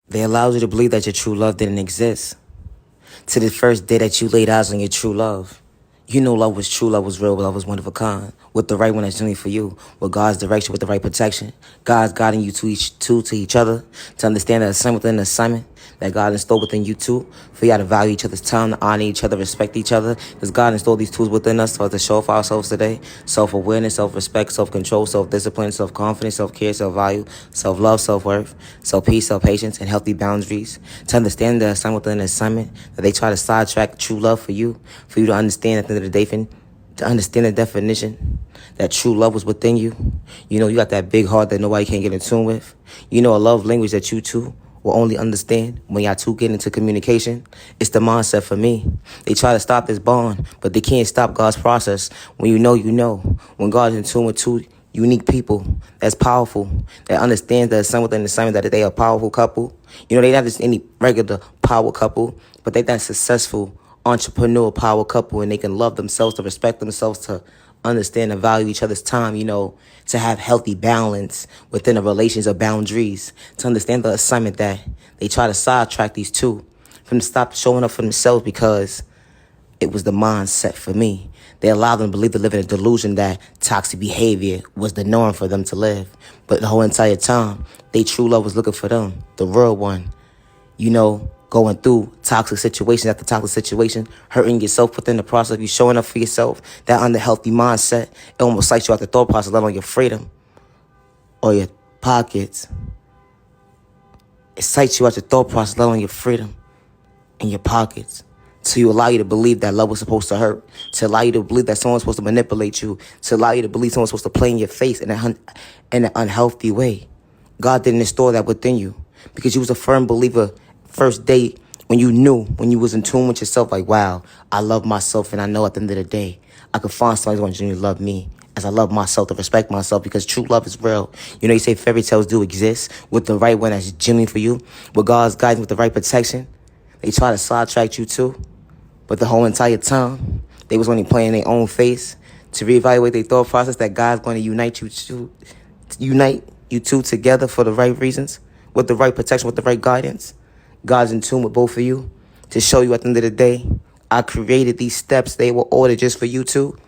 They allowed you to believe that your true love didn't exist. To the first day that you laid eyes on your true love. You know love was true, love was real, love was one of a kind. With the right one that's genuine for you. With God's direction, with the right protection. God's guiding you to each other. To understand that assignment within the assignment that God installed within you two. For y'all to value each other's time, to honor each other, respect each other. Because God installed these tools within us for us to show off ourselves today. Self-awareness, self-respect, self-control, self-discipline, self-confidence, self-care, self-value, self-love, self-worth, self-peace, self-patience, and healthy boundaries. To understand the assignment within the assignment that they try to sidetrack true love for you to understand at the end of the day, to understand the definition that true love was within you. You know, you got that big heart that nobody can get in tune with. You know, a love language that you two will only understand when y'all two get into communication. It's the mindset for me. They try to stop this bond, but they can't stop God's process. When you know, you know. When God's in tune with two unique people that's powerful, that understands the assignment within the assignment that they are a powerful couple. You know, they not just any regular power couple, but they that successful entrepreneur power couple, and they can love themselves, to respect themselves, to understand and value each other's time, you know, to have healthy balance within the relations of boundaries, to understand the assignment that they try to sidetrack these two from to stop showing up for themselves because it was the mindset for me. They allowed them to believe to live in a delusion that toxic behavior was the norm for them to live. But the whole entire time, they true love was looking for them, the real one, you know, going through toxic situation after toxic situation, hurting yourself within the process of you showing up for yourself, that unhealthy mindset, it almost psychs you out the thought process, let alone your freedom or your pockets. It psychs you out your thought process, let alone your freedom and your pockets. To allow you to believe that love was supposed to hurt, to allow you to believe that someone's supposed to manipulate you, to allow you to believe someone's supposed to play in your face in an unhealthy way. God didn't install that within you because you was a firm believer first day when you knew, when you was in tune with yourself, like, wow, I love myself, and I know at the end of the day, I could find somebody who's going to genuinely love me as I love myself, to respect myself, because true love is real. You know, you say fairy tales do exist with the right one that's genuine for you, with God's guidance, with the right protection. They try to sidetrack you too, but the whole entire time, they was only playing their own face to reevaluate their thought process that God's going to unite you two together for the right reasons, with the right protection, with the right guidance. God's in tune with both of you to show you at the end of the day, I created these steps. They were ordered just for you two.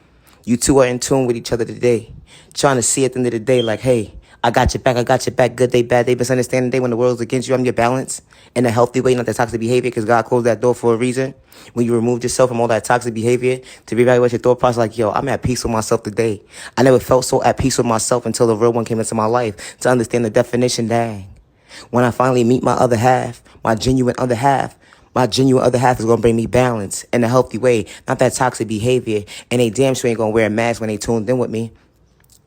You two are in tune with each other today, trying to see at the end of the day, like, hey, I got your back, good day, bad day, misunderstanding day, when the world's against you, I'm your balance in a healthy way, not that toxic behavior, because God closed that door for a reason. When you removed yourself from all that toxic behavior, to reevaluate your thought process, like, yo, I'm at peace with myself today. I never felt so at peace with myself until the real one came into my life, to understand the definition, dang. When I finally meet my other half, my genuine other half is going to bring me balance in a healthy way, not that toxic behavior. And they damn sure ain't going to wear a mask when they tuned in with me.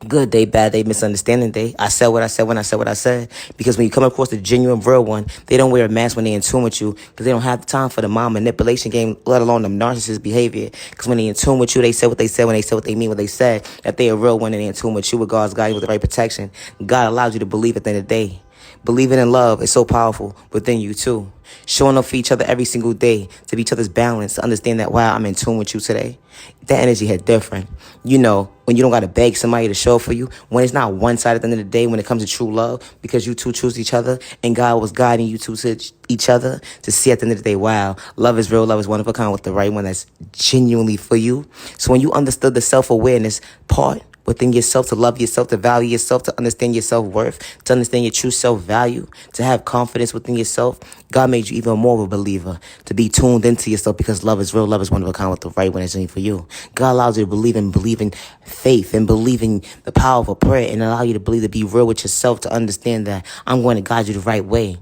Good day, bad day, misunderstanding day. I said what I said when I said what I said. Because when you come across the genuine, real one, they don't wear a mask when they're in tune with you, because they don't have the time for the mind manipulation game, let alone the narcissist behavior. Because when they're in tune with you, they said what they said when they said what they mean what they said. That they're a real one and they're in tune with you, with God's guidance, with the right protection. God allows you to believe at the end of the day. Believing in love is so powerful within you too. Showing up for each other every single day, to be each other's balance, to understand that, wow, I'm in tune with you today. That energy hit different. You know, when you don't got to beg somebody to show up for you, when it's not one-sided at the end of the day when it comes to true love, because you two choose each other and God was guiding you two to each other to see at the end of the day, wow, love is real, love is one of a kind, with the right one that's genuinely for you. So when you understood the self-awareness part within yourself, to love yourself, to value yourself, to understand your self-worth, to understand your true self-value, to have confidence within yourself, God made you even more of a believer, to be tuned into yourself, because love is real, love is one of a kind, with the right one that's in for you. God allows you to believe in faith, and believe in the power of a prayer, and allow you to believe, to be real with yourself, to understand that I'm going to guide you the right way.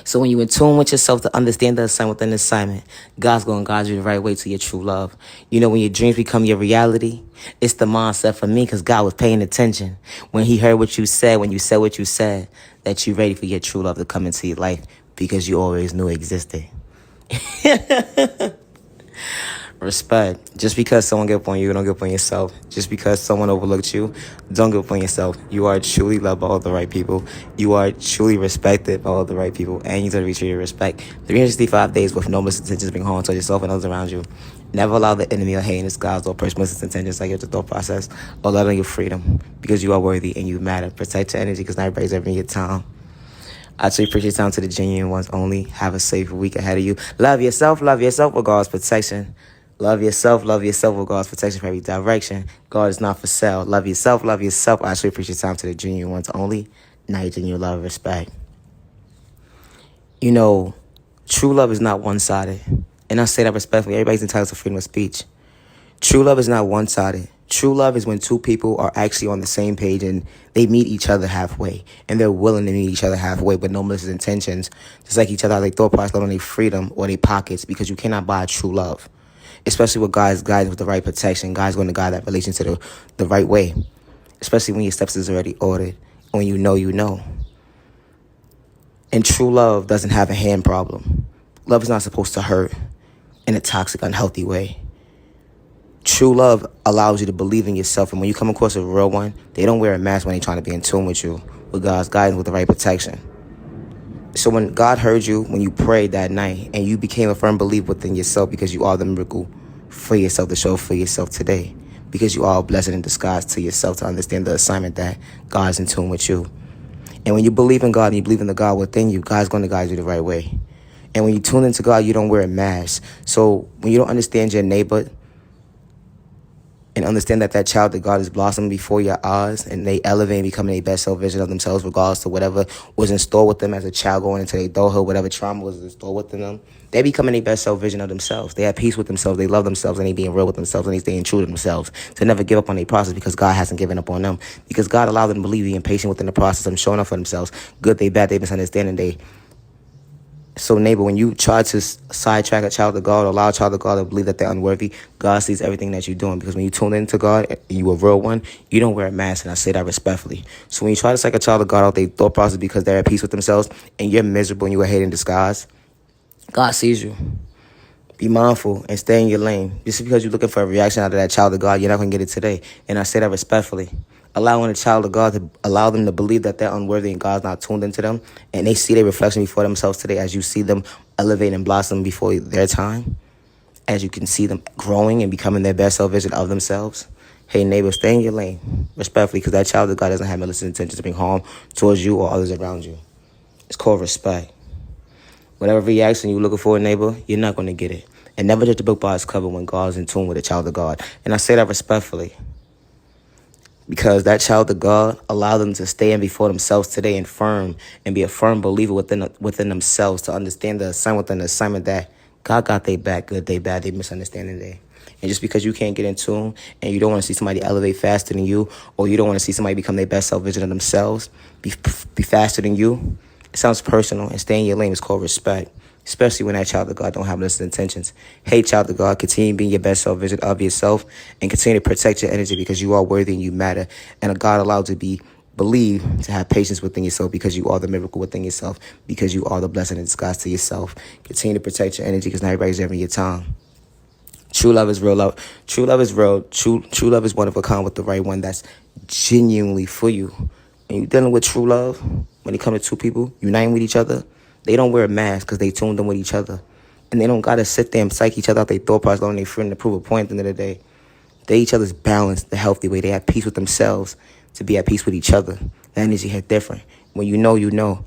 So when you're in tune with yourself, to understand the assignment within the assignment, God's going to guide you the right way to your true love. You know, when your dreams become your reality, it's the mindset for me, because God was paying attention. When he heard what you said, when you said what you said, that you're ready for your true love to come into your life, because you always knew it existed. Respect. Just because someone gave up on you, don't give up on yourself. Just because someone overlooked you, don't give up on yourself. You are truly loved by all the right people. You are truly respected by all the right people, and you deserve to be treated with respect. 365 days with no misintentions bring harm to yourself and others around you. Never allow the enemy or heinous gods or personal misintentions like your thought process or letting your freedom, because you are worthy and you matter. Protect your energy, because not everybody's ever in your time. I truly appreciate your time to the genuine ones only. Have a safe week ahead of you. Love yourself with God's protection. Love yourself with God's protection from every direction. God is not for sale. Love yourself, love yourself. I truly appreciate your time to the genuine ones only. Now your genuine love and respect. You know, true love is not one-sided. And I say that respectfully. Everybody's entitled to freedom of speech. True love is not one-sided. True love is when two people are actually on the same page and they meet each other halfway. And they're willing to meet each other halfway with no malicious intentions. Just like each other, how they throw price on their freedom or their pockets, because you cannot buy true love. Especially with God's guidance, with the right protection. God's going to guide that relationship to the right way. Especially when your steps is already ordered. When you know, you know. And true love doesn't have a hand problem. Love is not supposed to hurt in a toxic, unhealthy way. True love allows you to believe in yourself. And when you come across a real one, they don't wear a mask when they're trying to be in tune with you, with God's guidance, with the right protection. So when God heard you, when you prayed that night, and you became a firm believer within yourself, because you are the miracle for yourself to show for yourself today, because you are a blessing in disguise to yourself to understand the assignment that God's in tune with you. And when you believe in God and you believe in the God within you, God's going to guide you the right way. And when you tune into God, you don't wear a mask. So when you don't understand your neighbor and understand that child that God is blossoming before your eyes, and they elevate and becoming a best self vision of themselves, regardless to whatever was in store with them as a child going into their adulthood, whatever trauma was in store within them, they becoming a best self vision of themselves. They have peace with themselves. They love themselves, and they being real with themselves, and they staying true to themselves. To never give up on their process, because God hasn't given up on them. Because God allowed them to believe, being patient within the process, and showing up for themselves. Good, they bad, they misunderstanding, So neighbor, when you try to sidetrack a child of God, or allow a child of God to believe that they're unworthy, God sees everything that you're doing. Because when you tune into God and you a real one, you don't wear a mask, and I say that respectfully. So when you try to psych a child of God out their thought process because they're at peace with themselves and you're miserable and you're a hate in disguise, God sees you. Be mindful and stay in your lane. Just because you're looking for a reaction out of that child of God, you're not going to get it today. And I say that respectfully. Allowing a child of God to allow them to believe that they're unworthy and God's not tuned into them, and they see their reflection before themselves today as you see them elevate and blossom before their time, as you can see them growing and becoming their best self vision of themselves. Hey, neighbor, stay in your lane, respectfully, because that child of God doesn't have malicious intentions to bring harm towards you or others around you. It's called respect. Whatever reaction you're looking for, neighbor, you're not going to get it. And never judge a book by its cover when God's in tune with a child of God. And I say that respectfully, because that child of God allowed them to stay in before themselves today and firm and be a firm believer within themselves, to understand the assignment within the assignment that God got their back, good day, bad day, misunderstanding day. And just because you can't get in tune and you don't want to see somebody elevate faster than you, or you don't want to see somebody become their best self vision of themselves, be faster than you, it sounds personal, and stay in your lane is called respect. Especially when that child of God don't have malicious intentions. Hey, child of God, continue being your best self vision of yourself, and continue to protect your energy, because you are worthy and you matter. And God allowed to be believed, to have patience within yourself, because you are the miracle within yourself, because you are the blessing in disguise to yourself. Continue to protect your energy, because not everybody's having your time. True love is real love. True love is real. True love is one of a kind, with the right one that's genuinely for you. And you're dealing with true love, when it comes to two people uniting with each other, they don't wear a mask because they tuned in with each other. And they don't got to sit there and psych each other out their thought process on their friend to prove a point at the end of the day. They each other's balanced the healthy way. They have peace with themselves to be at peace with each other. The energy hit different. When you know, you know.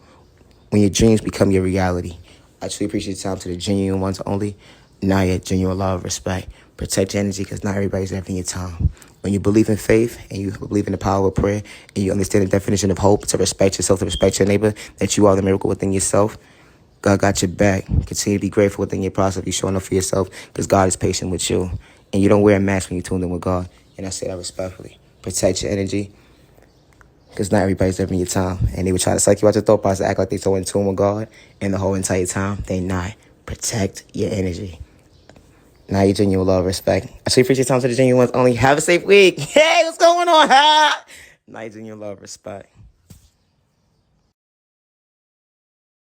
When your dreams become your reality. I truly appreciate your time to the genuine ones only. Now your genuine love, respect. Protect your energy, because not everybody's having your time. When you believe in faith and you believe in the power of prayer and you understand the definition of hope, to respect yourself, to respect your neighbor, that you are the miracle within yourself, God got your back. Continue to be grateful within your process of you showing up for yourself, because God is patient with you. And you don't wear a mask when you tune in with God. And I say that respectfully. Protect your energy, because not everybody's having your time. And they would try to psych you out your thought process, act like they're so in tune with God, and the whole entire time, they not. Protect your energy. Now your genuine love, respect. I truly appreciate your time to the genuine ones only. Have a safe week. Hey, what's going on? Now your genuine love, respect.